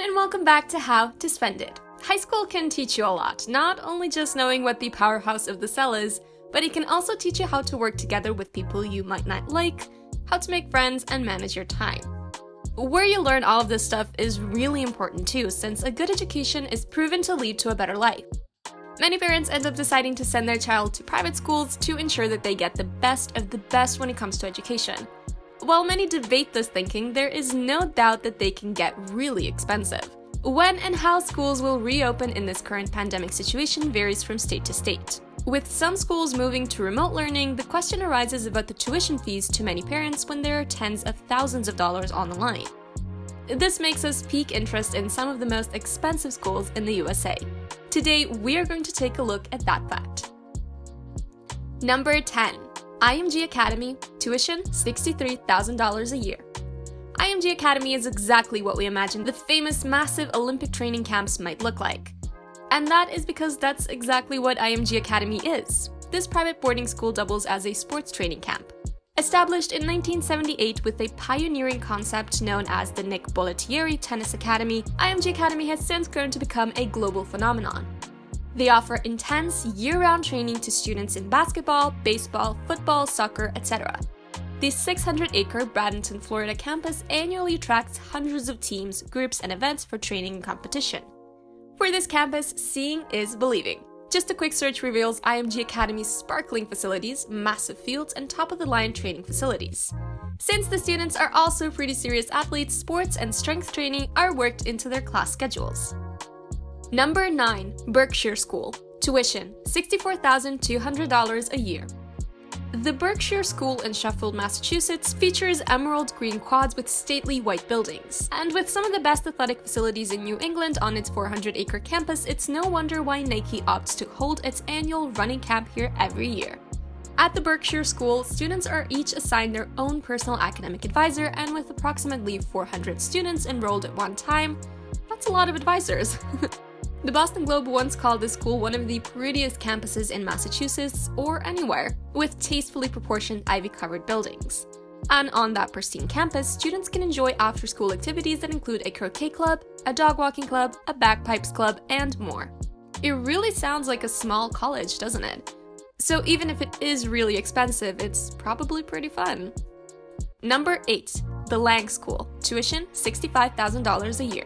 everyone, and welcome back to How to Spend It. High school can teach you a lot, not only just knowing what the powerhouse of the cell is, but it can also teach you how to work together with people you might not like, how to make friends, and manage your time. Where you learn all of this stuff is really important too, since a good education is proven to lead to a better life. Many parents end up deciding to send their child to private schools to ensure that they get the best of the best when it comes to education. While many debate this thinking, there is no doubt that they can get really expensive. When and how schools will reopen in this current pandemic situation varies from state to state. With some schools moving to remote learning, the question arises about the tuition fees to many parents when there are tens of thousands of dollars on the line. This makes us pique interest in some of the most expensive schools in the USA. Today, we are going to take a look at that fact. Number 10. IMG Academy, tuition $63,000 a year. IMG Academy is exactly what we imagined the famous massive Olympic training camps might look like. And that is because that's exactly what IMG Academy is. This private boarding school doubles as a sports training camp. Established in 1978 with a pioneering concept known as the Nick Bollettieri Tennis Academy, IMG Academy has since grown to become a global phenomenon. They offer intense, year-round training to students in basketball, baseball, football, soccer, etc. The 600-acre Bradenton, Florida campus annually attracts hundreds of teams, groups, and events for training and competition. For this campus, seeing is believing. Just a quick search reveals IMG Academy's sparkling facilities, massive fields, and top-of-the-line training facilities. Since the students are also pretty serious athletes, sports and strength training are worked into their class schedules. Number 9. Berkshire School, tuition $64,200 a year. The Berkshire School in Sheffield, Massachusetts features emerald green quads with stately white buildings. And with some of the best athletic facilities in New England on its 400-acre campus, it's no wonder why Nike opts to hold its annual running camp here every year. At the Berkshire School, students are each assigned their own personal academic advisor, and with approximately 400 students enrolled at one time, that's a lot of advisors. The Boston Globe once called this school one of the prettiest campuses in Massachusetts, or anywhere, with tastefully proportioned ivy-covered buildings. And on that pristine campus, students can enjoy after-school activities that include a croquet club, a dog walking club, a bagpipes club, and more. It really sounds like a small college, doesn't it? So even if it is really expensive, it's probably pretty fun. Number 8. The Lang School, tuition $65,000 a year.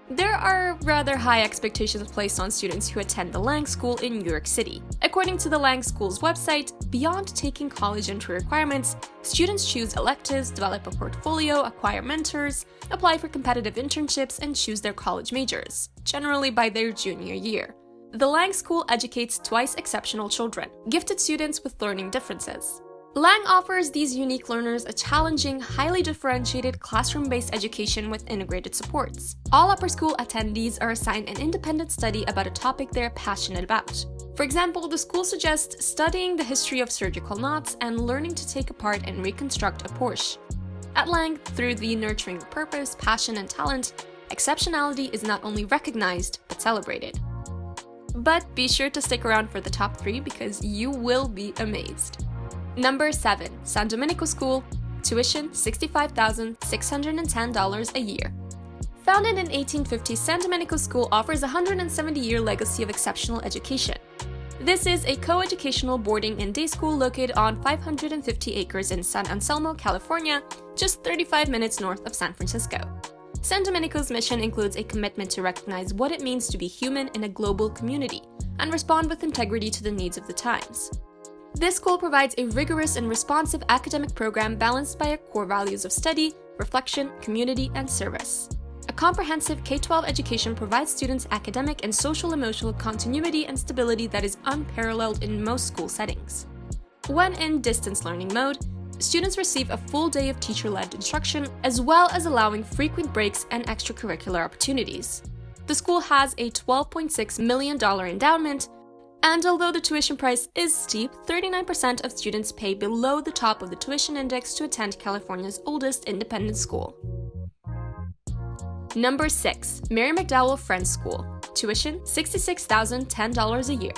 There are rather high expectations placed on students who attend the Lang School in New York City. According to the Lang School's website, beyond taking college entry requirements, students choose electives, develop a portfolio, acquire mentors, apply for competitive internships, and choose their college majors, generally by their junior year. The Lang School educates twice exceptional children, gifted students with learning differences. Lang offers these unique learners a challenging, highly differentiated classroom-based education with integrated supports. All upper school attendees are assigned an independent study about a topic they're passionate about. For example, the school suggests studying the history of surgical knots and learning to take apart and reconstruct a Porsche. At Lang, through the nurturing of purpose, passion, and talent, exceptionality is not only recognized, but celebrated. But be sure to stick around for the top 3 because you will be amazed. Number 7. San Domenico School, tuition $65,610 a year. Founded in 1850, San Domenico School offers a 170-year legacy of exceptional education. This is a co-educational boarding and day school located on 550 acres in San Anselmo, California, just 35 minutes north of San Francisco. San Domenico's mission includes a commitment to recognize what it means to be human in a global community and respond with integrity to the needs of the times. This school provides a rigorous and responsive academic program balanced by our core values of study, reflection, community, and service. A comprehensive K-12 education provides students academic and social-emotional continuity and stability that is unparalleled in most school settings. When in distance learning mode, students receive a full day of teacher-led instruction, as well as allowing frequent breaks and extracurricular opportunities. The school has a $12.6 million endowment, and although the tuition price is steep, 39% of students pay below the top of the tuition index to attend California's oldest independent school. Number 6. Mary McDowell Friends School, tuition $66,010 a year.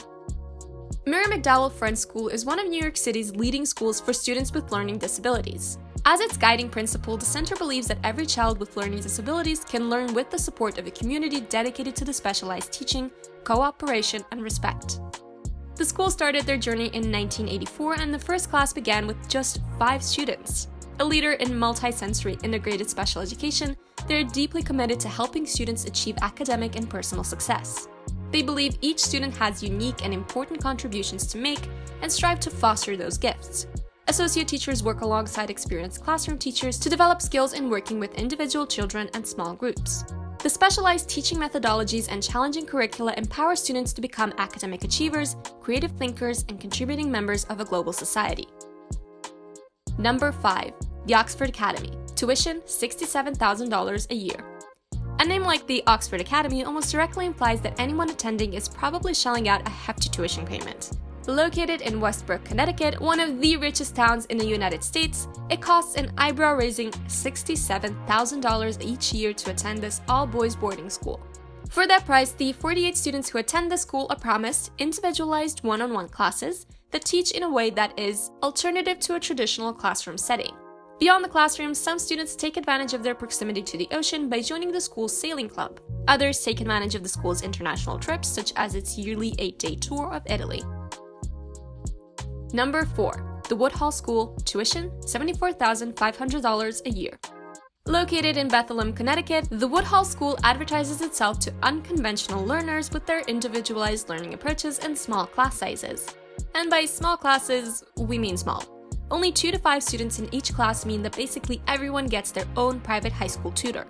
Mary McDowell Friends School is one of New York City's leading schools for students with learning disabilities. As its guiding principle, the center believes that every child with learning disabilities can learn with the support of a community dedicated to the specialized teaching, cooperation, and respect. The school started their journey in 1984, and the first class began with just 5 students. A leader in multi-sensory integrated special education, they are deeply committed to helping students achieve academic and personal success. They believe each student has unique and important contributions to make and strive to foster those gifts. Associate teachers work alongside experienced classroom teachers to develop skills in working with individual children and small groups. The specialized teaching methodologies and challenging curricula empower students to become academic achievers, creative thinkers, and contributing members of a global society. Number 5. The Oxford Academy. Tuition $67,000 a year. A name like the Oxford Academy almost directly implies that anyone attending is probably shelling out a hefty tuition payment. Located in Westbrook, Connecticut, one of the richest towns in the United States, it costs an eyebrow-raising $67,000 each year to attend this all-boys boarding school. For that price, the 48 students who attend the school are promised individualized one-on-one classes that teach in a way that is alternative to a traditional classroom setting. Beyond the classroom, some students take advantage of their proximity to the ocean by joining the school's sailing club. Others take advantage of the school's international trips, such as its yearly 8-day tour of Italy. Number 4. The Woodhull School. Tuition $74,500 a year. Located in Bethlehem, Connecticut, the Woodhull School advertises itself to unconventional learners with their individualized learning approaches and small class sizes. And by small classes, we mean small. Only 2 to 5 students in each class mean that basically everyone gets their own private high school tutor.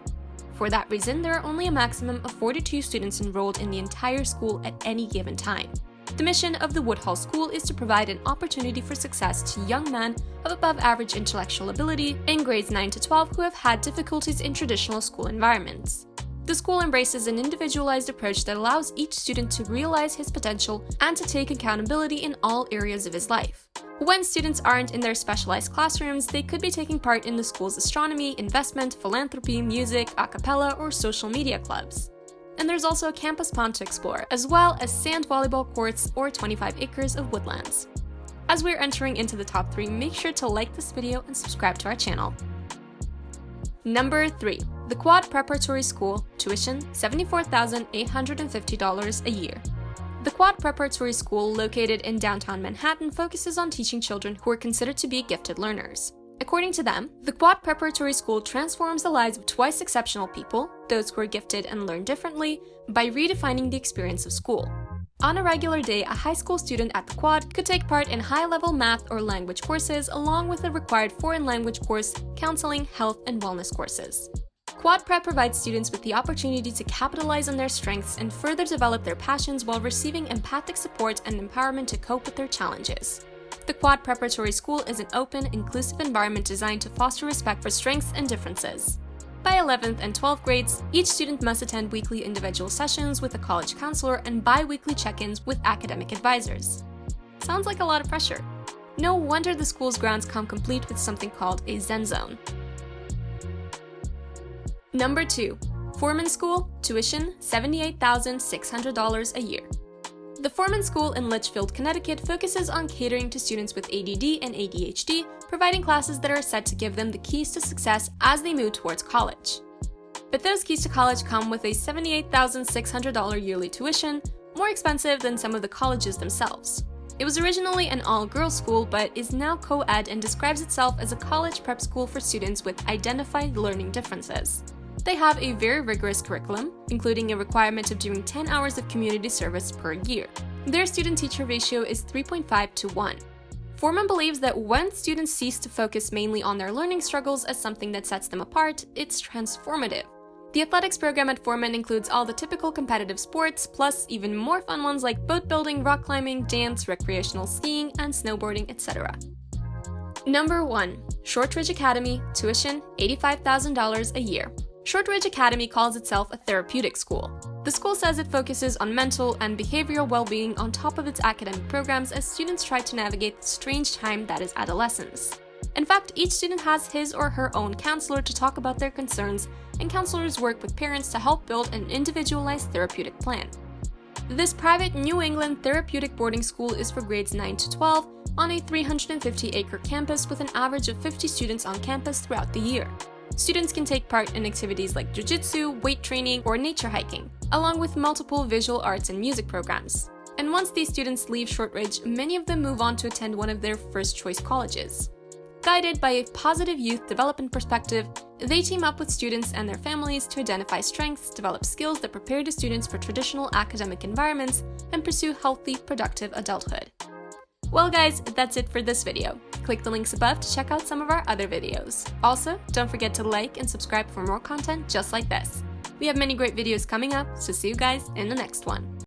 For that reason, there are only a maximum of 42 students enrolled in the entire school at any given time. The mission of the Woodhull School is to provide an opportunity for success to young men of above-average intellectual ability in grades 9 to 12 who have had difficulties in traditional school environments. The school embraces an individualized approach that allows each student to realize his potential and to take accountability in all areas of his life. When students aren't in their specialized classrooms, they could be taking part in the school's astronomy, investment, philanthropy, music, a cappella, or social media clubs. And there's also a campus pond to explore, as well as sand volleyball courts or 25 acres of woodlands. As we're entering into the top 3, make sure to like this video and subscribe to our channel. Number 3. The Quad Preparatory School. Tuition $74,850 a year. The Quad Preparatory School, located in downtown Manhattan, focuses on teaching children who are considered to be gifted learners. According to them, the Quad Preparatory School transforms the lives of twice exceptional people, those who are gifted and learn differently, by redefining the experience of school. On a regular day, a high school student at the Quad could take part in high-level math or language courses, along with a required foreign language course, counseling, health, and wellness courses. Quad Prep provides students with the opportunity to capitalize on their strengths and further develop their passions while receiving empathic support and empowerment to cope with their challenges. The Quad Preparatory School is an open, inclusive environment designed to foster respect for strengths and differences. By 11th and 12th grades, each student must attend weekly individual sessions with a college counselor and bi-weekly check-ins with academic advisors. Sounds like a lot of pressure. No wonder the school's grounds come complete with something called a Zen Zone. Number 2. Foreman School. Tuition $78,600 a year. The Foreman School in Litchfield, Connecticut focuses on catering to students with ADD and ADHD, providing classes that are set to give them the keys to success as they move towards college. But those keys to college come with a $78,600 yearly tuition, more expensive than some of the colleges themselves. It was originally an all-girls school, but is now co-ed and describes itself as a college prep school for students with identified learning differences. They have a very rigorous curriculum, including a requirement of doing 10 hours of community service per year. Their student-teacher ratio is 3.5 to 1. Foreman believes that when students cease to focus mainly on their learning struggles as something that sets them apart, it's transformative. The athletics program at Foreman includes all the typical competitive sports, plus even more fun ones like boat building, rock climbing, dance, recreational skiing, and snowboarding, etc. Number 1. Shortridge Academy. Tuition $85,000 a year. Shortridge Academy calls itself a therapeutic school. The school says it focuses on mental and behavioral well-being on top of its academic programs as students try to navigate the strange time that is adolescence. In fact, each student has his or her own counselor to talk about their concerns, and counselors work with parents to help build an individualized therapeutic plan. This private New England therapeutic boarding school is for grades 9 to 12 on a 350-acre campus with an average of 50 students on campus throughout the year. Students can take part in activities like jiu-jitsu, weight training, or nature hiking, along with multiple visual arts and music programs. And once these students leave Shortridge, many of them move on to attend one of their first-choice colleges. Guided by a positive youth development perspective, they team up with students and their families to identify strengths, develop skills that prepare the students for traditional academic environments, and pursue healthy, productive adulthood. Well guys, that's it for this video. Click the links above to check out some of our other videos. Also, don't forget to like and subscribe for more content just like this. We have many great videos coming up, so see you guys in the next one.